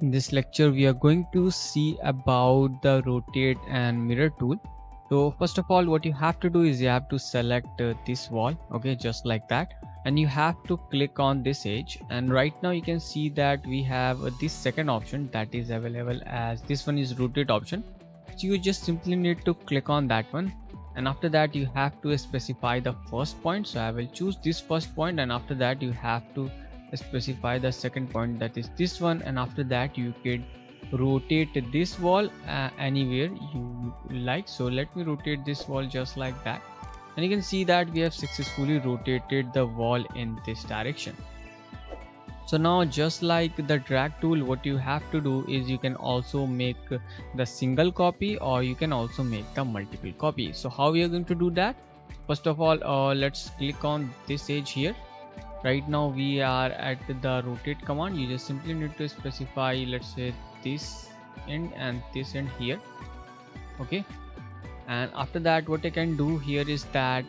In this lecture, we are going to see about the rotate and mirror tool. So first of all, what you have to do is you have to select this wall, okay, just like that. And you have to click on this edge. And right now you can see that we have this second option that is available as this one is rotate option. So you just simply need to click on that one. And after that you have to specify the first point. So I will choose this first point, and after that you have to specify the second point, that is this one. And after that you can rotate this wall anywhere you like. So let me rotate this wall just like that, and you can see that we have successfully rotated the wall in this direction. So now, just like the drag tool, what you have to do is you can also make the single copy, or you can also make the multiple copy. So how we are going to do that? First of all, let's click on this edge here. Right now we are at the rotate command. You just simply need to specify, let's say, this end and this end here, okay. And after that, what I can do here is that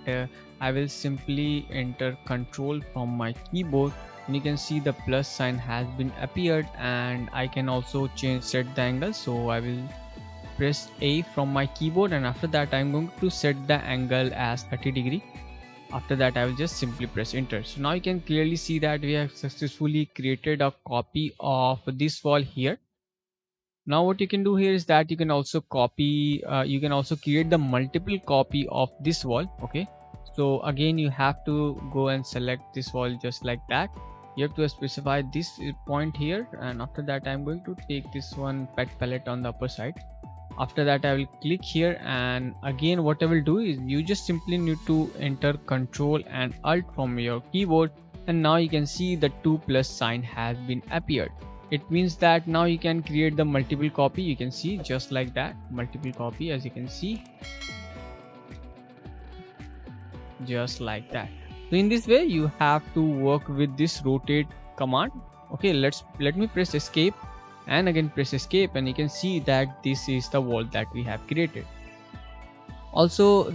I will simply enter control from my keyboard, and you can see the plus sign has been appeared, and I can also set the angle. So I will press A from my keyboard, and after that I'm going to set the angle as 30°. After that I will just simply press enter. So now you can clearly see that we have successfully created a copy of this wall here. Now what you can do here is that you can also you can also create the multiple copy of this wall, okay. So again you have to go and select this wall just like that. You have to specify this point here, and after that I'm going to take this one pet palette on the upper side. After that I will click here, and again what I will do is you just simply need to enter Control and Alt from your keyboard, and now you can see the 2 plus sign has been appeared. It means that now you can create the multiple copy. You can see just like that, multiple copy, as you can see, just like that. So in this way you have to work with this rotate command, okay. Let me press escape and again press escape, and you can see that this is the wall that we have created. Also,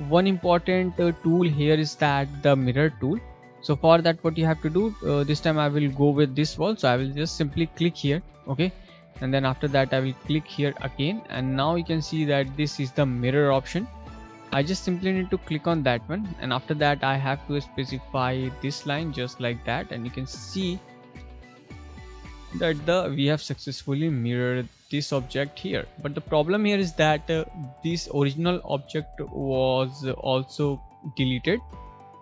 one important tool here is that the mirror tool. So for that, what you have to do, this time I will go with this wall. So I will just simply click here, okay, and then after that I will click here again, and now you can see that this is the mirror option. I just simply need to click on that one, and after that I have to specify this line just like that, and you can see that we have successfully mirrored this object here. But the problem here is that this original object was also deleted.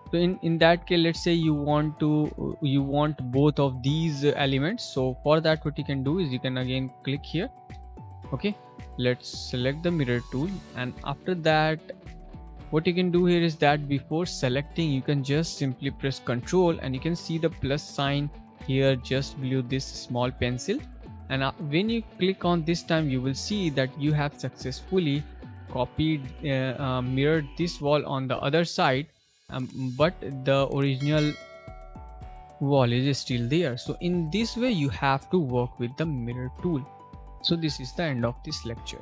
So in that case, let's say you want both of these elements. So for that, what you can do is you can again click here, okay. Let's select the mirror tool, and after that what you can do here is that before selecting you can just simply press Control, and you can see the plus sign here just below this small pencil, and when you click on this time you will see that you have successfully copied mirrored this wall on the other side, but the original wall is still there. So in this way you have to work with the mirror tool. So this is the end of this lecture.